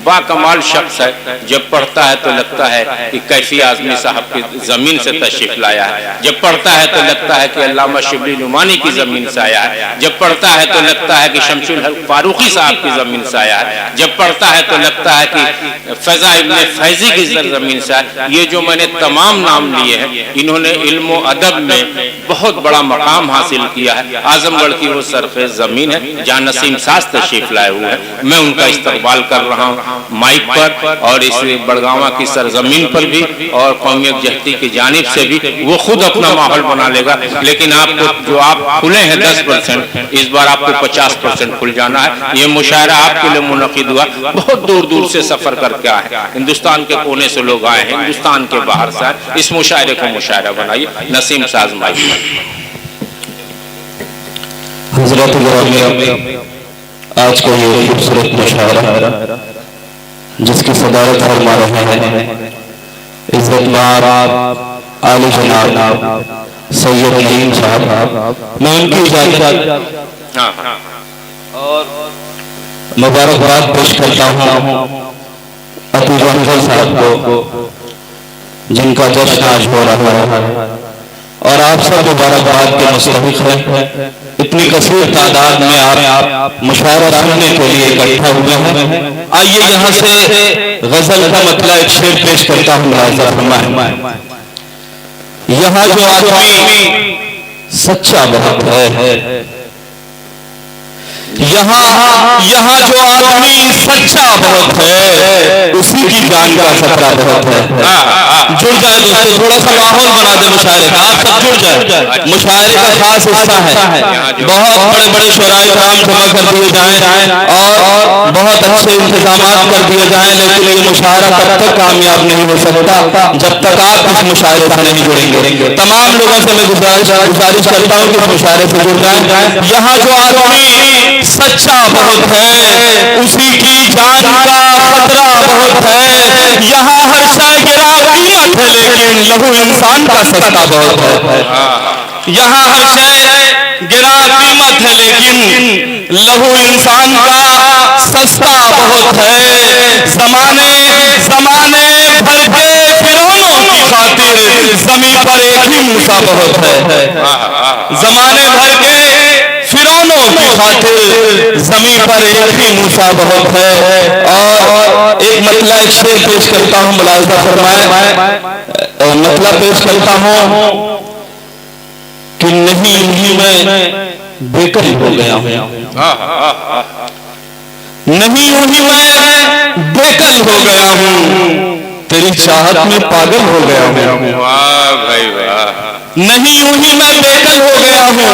बाकमाल शख्स है, जब पढ़ता है तो लगता है कि कैफी आजमी साहब की ज़मीन से तशरीफ लाया है, जब पढ़ता है तो लगता है कि अल्लामा शिबली नुमानी की ज़मीन से आया है, जब पढ़ता है तो लगता है कि शमसुल हक फारूकी साहब की ज़मीन से आया है, जब पढ़ता है तो लगता है कि फैज़ा इब्न फैज़ी की ज़मीन से आया। ये जो मैंने तमाम नाम लिए हैं, इन्होंने इल्म व अदब में बहुत बड़ा मकाम हासिल किया है। आजमगढ़ की वो सरफ़े ज़मीन है जहाँ नसीम साज तशरीफ लाए हुए हैं। मैं उनका इस्तकबाल कर रहा हूँ माइक पर, और इस बड़गावा की सरजमीन पर भी, और कौमियत जहती की जानिब से भी। वो खुद अपना माहौल बना लेगा, लेकिन आपको जो आप खुले हैं 10%, इस बार आपको 50% खुल जाना है। ये मुशायरा आपके लिए मुनक़िद हुआ, बहुत दूर दूर से सफ़र करके आए, हिंदुस्तान के कोने से लोग आए हैं, हिंदुस्तान के बाहर से आए। इस मुशायरे को मुशायरा बनाइए। नसीम साज माइक पर। हज़रत गिरामी, आज का ये खूबसूरत मुशायरा जिसकी सदारत फरमा रहे हैं इज़्ज़तमार आली जनाब सैयद नईम साहब, मैं उनकी इजाज़त और मुबारकबाद पेश करता हूँ अतीब अफजल साहब को, जिनका जश्न आज हो रहा है, और आप सब मुबारकबाद के मुस्तहिक़ हैं। इतनी कसीर तादाद में आप मुशायरा सुनने के लिए इकट्ठा हुए हैं। आइए यहाँ से गजल का मतलब एक शेर पेश करता हूँ। यहाँ जो आदमी सच्चा बहुत है, यहाँ जो आदमी सच्चा बहुत है, उसी की जान का खतरा बहुत है। जुड़ जाए दोस्तों, थोड़ा सा माहौल बना दे मुशायरे का, आप सब जुड़ जाए। मुशायरे का खास हिस्सा है, बहुत बड़े बड़े शुराए कराम जमा कर दिए जाएं और बहुत अच्छे इंतजाम कर दिए जाएं, लेकिन ये मुशायरा तब तक कामयाब नहीं हो सकता जब तक आप इस मुशायरे से नहीं जुड़ेंगे। तमाम लोगों से मैं गुजारिश करता हूँ कि इस मुशायरे से जुड़ जाएं। यहाँ जो आदमी सच्चा बहुत है, उसी की जान का खतरा बहुत है। यहाँ हर शय गिरा कीमत है, लेकिन लहू इंसान का सस्ता बहुत है। यहाँ हर शय गिरा कीमत है, लेकिन लहू इंसान का सस्ता बहुत है। जमाने भर के फिरौनों की खातिर जमीन पर एक ही मूसा बहुत है। जमाने भर के फिरौनों की खातिर जमीन पर एक ही मूसा बहुत है। और एक मतलब एक शेर पेश करता हूँ, मुलाहिजा फरमाए, मतलब पेश करता हूँ कि नहीं मैं बेकल हो गया हूँ, नहीं मैं बेकल हो गया हूँ, तेरी चाहत में पागल हो गया हूँ। वाह भाई वाह। नहीं यूं ही मैं बेकल हो गया हूँ,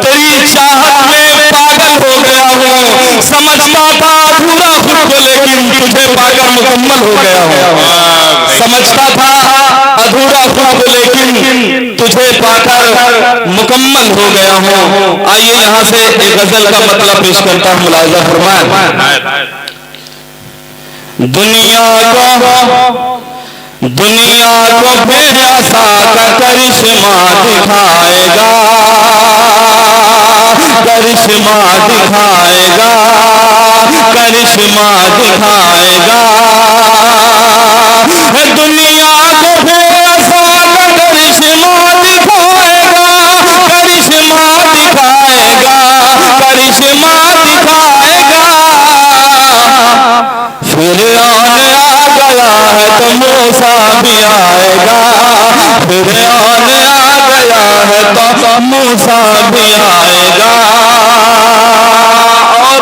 तेरी चाहत में पागल हो गया हूँ। समझता था अधूरा खुद को, लेकिन तुझे पाकर मुकम्मल हो गया हूँ। समझता था अधूरा खुद को, लेकिन तुझे पाकर मुकम्मल हो गया हूँ। आइए यहाँ से एक गजल का मतलब पेश करता हूँ, मुलाहिजा फरमाएं। दुनिया को बेअसा का करिश्मा दिखाएगा, करिश्मा दिखाएगा, करिश्मा दिखाएगा। दुनिया को बेअसा का करिश्मा दिखाएगा, करिश्मा दिखाएगा, करिश्मा दिखाएगा। फिर आने आ गया है तो मूसा भी आएगा, फिर आने आ गया है तो मूसा भी आएगा। और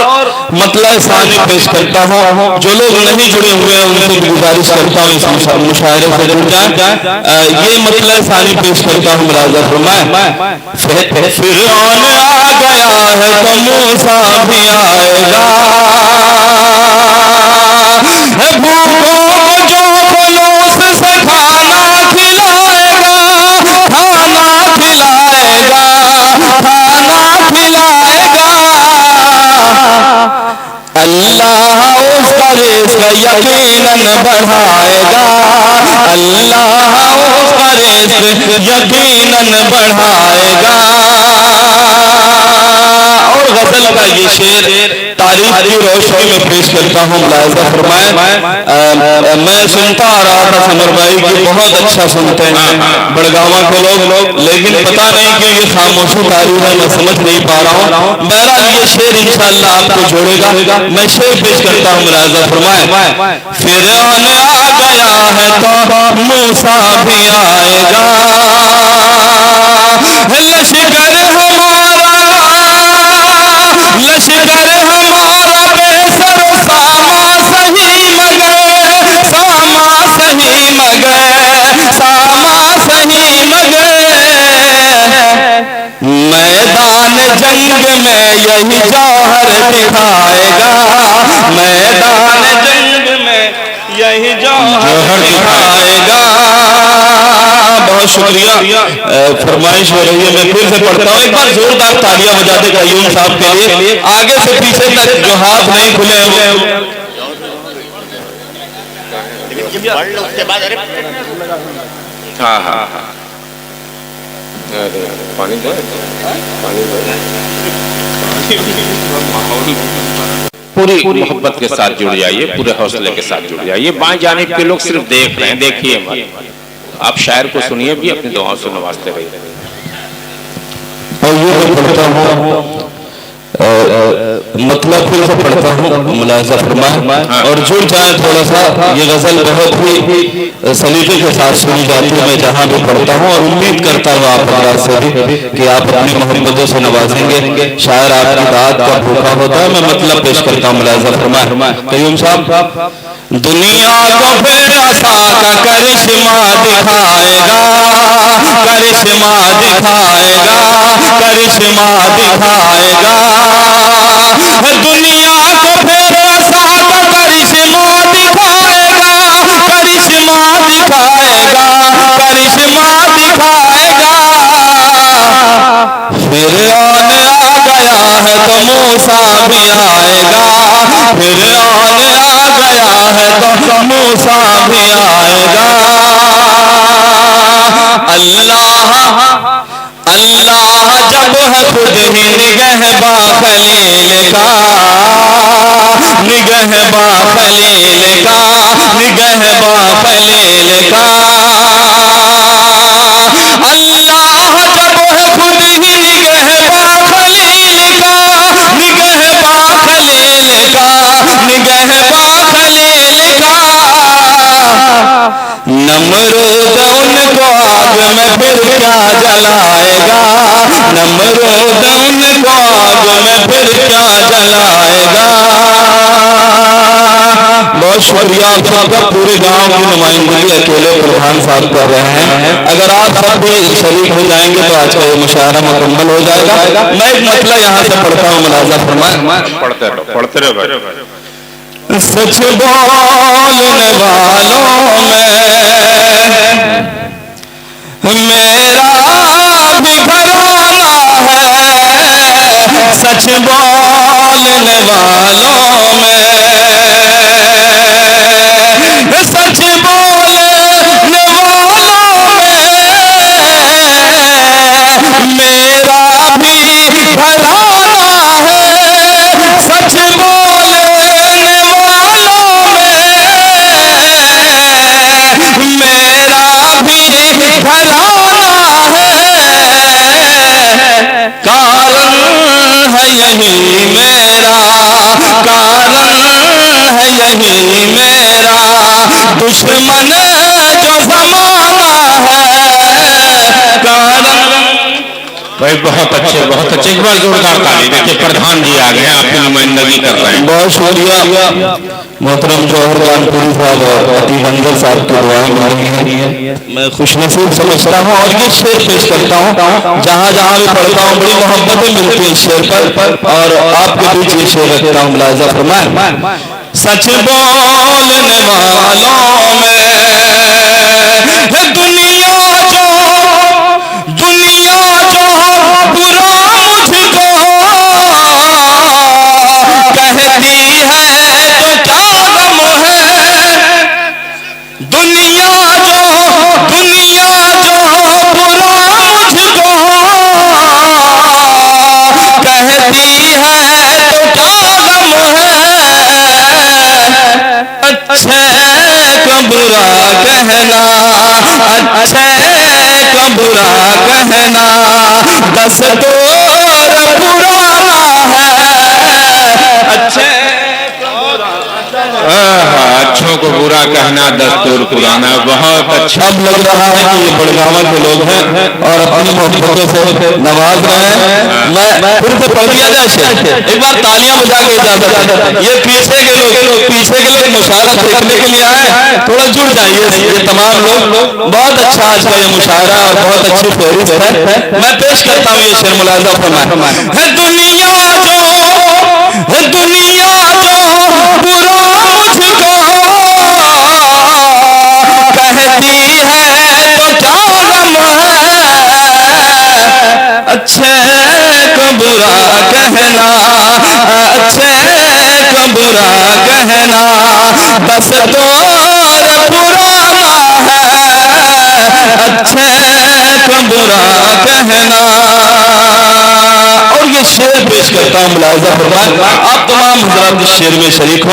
मतलब सानी पेश करता हूँ, जो लोग नहीं जुड़े हुए हैं उनसे गुजारिश करता हूँ इस मुशायरे से जुड़ जाए। ये मतलब सानी पेश करता हूँ, मुलाहिजा फरमाएं। फिर आने आ गया है तो मूसा भी आएगा। भूखों को जो फलूस से खाना खिलाएगा, खाना खिलाएगा, खाना खिलाएगा। अल्लाह उसका रिज़्क़ यकीनन बढ़ाएगा, अल्लाह उसका रिज़्क़ यकीनन बढ़ाएगा। और गजल का ये शेर तारीफ की रोशनी में पेश करता हूँ। मुलाहिजा फरमाएं, मैं सुनता आ रहा था समर भाई की बहुत अच्छा सुनते हैं बड़गावा के लोग, लेकिन पता नहीं कि ये खामोशी तारीफ है, मैं समझ नहीं पा रहा हूँ। बहरहाल ये शेर इंशाअल्लाह आपको जोड़ेगा। मैं शेर पेश करता हूँ। मुलाहिजा फरमाएं, फिरौन आ गया है तो मूसा भी आएगा, लश्कर हमारा बेसर सामा सही मगर, सामा सही मगर, सामा सही मगर, मैदान जंग में यही जौहर दिखाएगा, मैदान जंग में यही जौहर दिखाएगा। बहुत शुक्रिया। फरमाइश हो रही है, मैं फिर से पढ़ता हूँ। एक बार जोरदार तालियां बजा दे कयूम साहब के लिए। आगे से पीछे तक जो हाथ नहीं खुले हुए हाँ हाँ हाँ, पानी दो, पानी दो। पूरी मोहब्बत के साथ जुड़ जाइए, पूरे हौसले के साथ जुड़ जाइए। बाएं जानिब के लोग सिर्फ देख रहे हैं, देखिए मत। आप शायर को सुनिए भी, अपनी दुआओं से नवाजते रहिए। और ये मैं पढ़ता हूँ, मतलब फिर से पढ़ता हूँ। मुलाहिजा फरमाएं और जुड़ जाए थोड़ा सा। ये गजल बहुत ही सलीके के साथ सुनी जाती है मैं जहाँ भी पढ़ता हूँ, और उम्मीद करता हूँ आप हमारा से भी कि आप अपनी मोहब्बतों से नवाजेंगे। शायर आपकी दाद का भूखा होता है। मैं मतलब पेश करता हूँ। मुलाहिजा फरमाएं, कयूम साहब, दुनिया को फिर असा का करिश्मा दिखाएगा, करिश्मा दिखाएगा, करिश्मा दिखाएगा, दुनिया को फिर असा का करिश्मा दिखाएगा, करिश्मा दिखाएगा, करिश्मा दिखाएगा। फिरौन आ गया है तो मूसा भी आएगा, फिरौन आ गया है तो मूसा भी आएगा। अल्लाह अल्लाह जब है खुद ही निगहबा खलील का, निगहबा खलील का, निगहबा खलील का। अल्लाह जब है खुद ही निगहबा खलील का, निगहबा खलील का, निगहबा खलील का। नमरूद उनको आग में फिर क्या जलाएगा, नमरूद उनको आग में फिर क्या जलाएगा। बहुत शुक्रिया आप सबका। पूरे गांव की नुमाइंदगी अकेले प्रधान साहब कर रहे हैं। अगर आप सब भी शरीक हो जाएंगे तो आज का ये मुशायरा मुकम्मल हो जाएगा। मैं एक मतलब यहाँ से पढ़ता हूँ। मुलाहिजा फरमाएं, पढ़ते रहो, पढ़ते रहो भाई। सच बोलने वालों में मेरा भी घराना है, सच बोलने वालों में, सच बोलने वालों में मेरा भी घराना है, सच बोलने वालों में मेरा भी घराना है। कारण है यही मेरा, कारण है यही मेरा, दुश्मन जो ज़माना है। कारण भाई बहुत अच्छे, बहुत अच्छे। एक बार जोरदार ताली देखिए, प्रधान जी आ गए, आपकी नुमाइंदगी कर रहे हैं। बहुत शुक्रिया मोहतरम जौहर कानपुरी साहब और अति मंजर साहब की दुआएं मिल रही हैं। मैं खुशनसीब समझता हूँ और ये शेर पेश करता हूँ। जहाँ जहाँ भी पढ़ता हूँ बड़ी मोहब्बतें मिलती हैं शेर पर, और आपके बीच ये शेर रखता हूँ। मुलाहिजा फरमाएं, सच बोलने वालों में दुनिया जो बुरा मुझको कहती है तो क्या गम है। दुनिया जो बुरा मुझको कहती है तो क्या गम है। अच्छे को बुरा कहना, अच्छे को बुरा कहना दस्तूर पुराना है। अच्छे अच्छों को बुरा कहना दस्तूर पुराना। बहुत अच्छा। अब लग रहा है कि ये बड़गावा के लोग हैं और अपनी मोहब्बतों से नवाज रहे हैं। मैं फिर से पढ़ दिया जाए, एक बार तालियां बजा के इजाजत है। ये पीछे के लोग मुशायरा देखने के लिए आए, थोड़ा जुड़ जाइए। ये तमाम लोग बहुत अच्छा आज का ये मुशायरा और बहुत अच्छी फहरिस्त है। मैं पेश करता हूँ ये शेर मुलाज़ा फरमाए। दुनिया जो बुरा मुझको कहती है तो क्या गम है, अच्छे को बुरा कहना, अच्छे को बुरा कहना दस्तूर पुराना है। अच्छे को बुरा कहना। और ये शेर पेश करता हूँ मुलाज़ा फरमाए। आप तमाम हज़रात इस शेर में शरीक हो।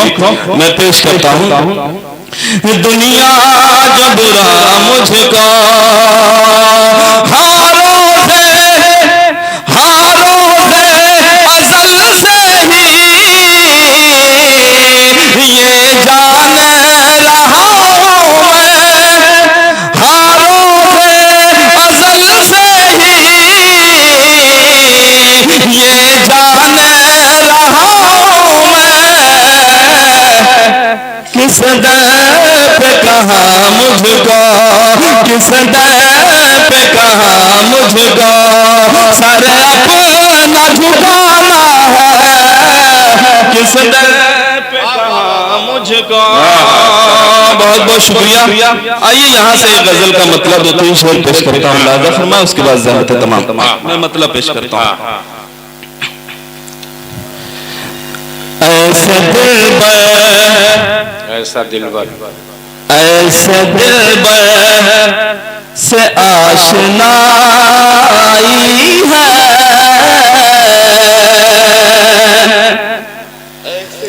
मैं पेश करता हूँ। दुनिया जो बुरा मुझको हारों से अज़ल से ही ये जान रहा हूँ मैं, हारों से अज़ल से ही ये जान रहा हूँ मैं। किस पे कहा मुझको, किस पे कहा मुझको सर अपना झुकाना है। किस पे कहा मुझको। बहुत बहुत शुक्रिया। आइए यहाँ से एक गजल का मतलब 2-3 शेर पेश करता हूँ मुलाज़ा फरमाए, उसके बाद ज़हमत तमाम मैं मतलब पेश करता हूँ। ऐसे दिलबर, ऐसा दिलबर, ऐसे दिलबर से आशनाई है,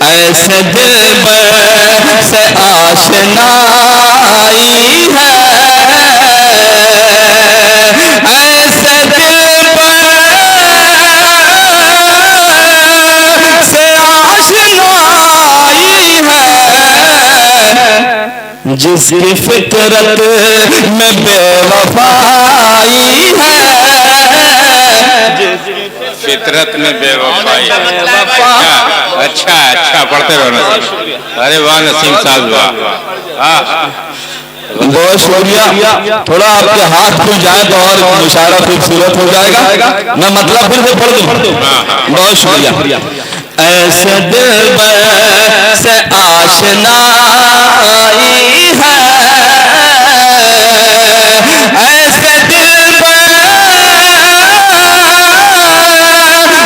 ऐसे दिलबर से आशनाई है, ऐसे दिलबर से आशनाई है जिसकी फितरत में बेवफाई है, फितरत में बेवफाई। अच्छा अच्छा पढ़ते रहो ना। अरे वाह नसीम साहब वाह। बहुत शुक्रिया। थोड़ा आपके हाथ खुल जाए तो और मुशायरा खूबसूरत हो जाएगा। मैं मतलब फिर से पढ़ दूं। बहुत शुक्रिया। ऐसे दिलबर से आशनाई है, ऐसे दिलबर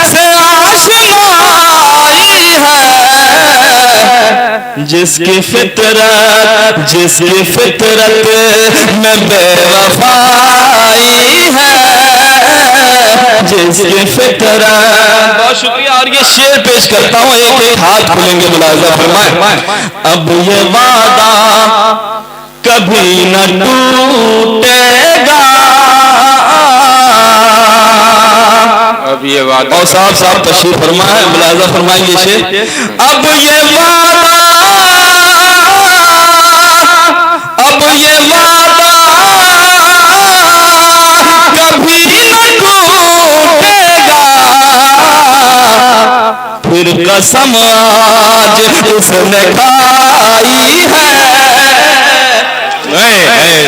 से आशनाई है जिसकी फितरत में बेवफाई है, जिसकी फितरत। बहुत शुक्रिया। और ये शेर पेश करता हूँ, एक एक हाथ खुलेंगे मुलाज़ा फरमाए। अब ये वादा कभी न टूटेगा, अब ये वादा। और साहब तशरीफ फरमाए, मुलाज़ा फरमाएंगे शेर। अब ये वादा, अब ये वादा कभी न टूटेगा, फिर कसम आज उसने खाई है।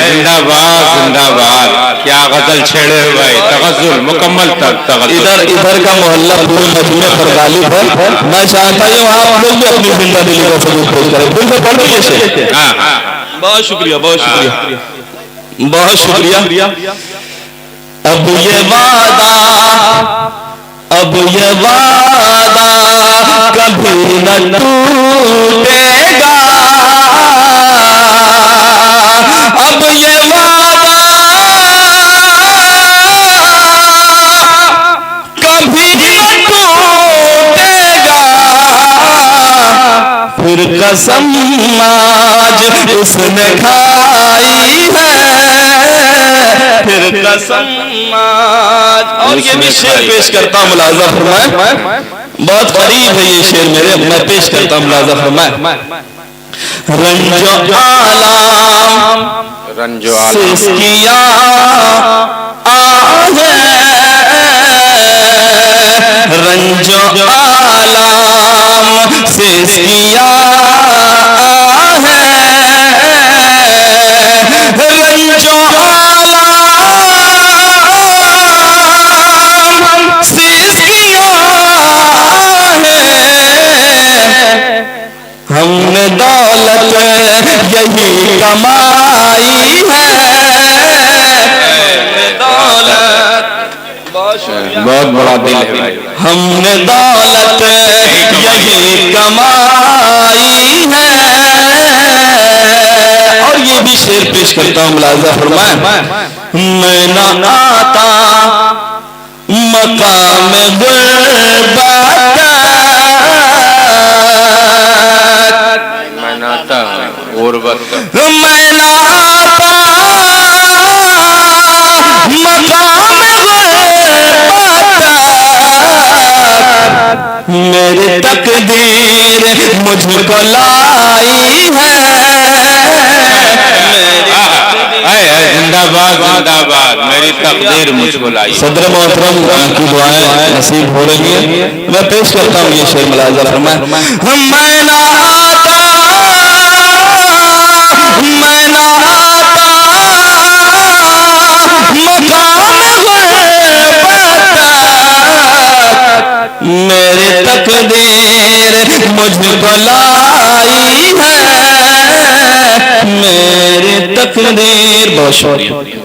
जिंदाबाद जिंदाबाद। क्या गजल छेड़े हुए, तगज़ुल मुकम्मल तगज़ुल। इधर का मोहल्ला पूरे मजमे पर गालिब है। मैं चाहता हूँ आप लोग भी अपनी जिंदगी का सबूत पेश करें। फिर से पढ़ लीजिए शेर। बहुत शुक्रिया, बहुत शुक्रिया, बहुत शुक्रिया। अब ये वादा, अब ये वादा कभी न टूटेगा, अब ये वादा कभी न टूटेगा, फिर कसम आज उसने खाई है, फिर कसम आज। और ये भी शेर पेश करता हूँ, मुलाजा फरमाए, बहुत करीब है ये शेर मेरे, मैं पेश करता हूँ, मुलाजा फरमाए। रंजो आलाम सिस्किया आहे, रंजो आलाम सिस्किया आहे, रंजो आलाम सिस्किया है, हमने दौलत यही कमाई है, दौलत बहुत बड़ा दिल है भाई। हमने दौलत यही कमाई है। और ये भी शेर पेश करता हूँ, मुलाजा फरमाए। मैं ना आता मकाम गुरबत, मैं नाता गुरबत, मैं ना आता मकाम गुरबत, मेरी तकदीर मुझको लाई है, जिंदाबाद जिंदाबाद, मेरी तकदीर मुझको लाई। सदर मोहतरम की दुआएं नसीब हो रही है, मैं पेश करता हूँ ये शेर, मुलाजा फरमाए। मैं ना आता मकाम गुरबत, मेरी तकदीर मुझको लाई है, मेरी तकदीर। बहुत शुक्रिया।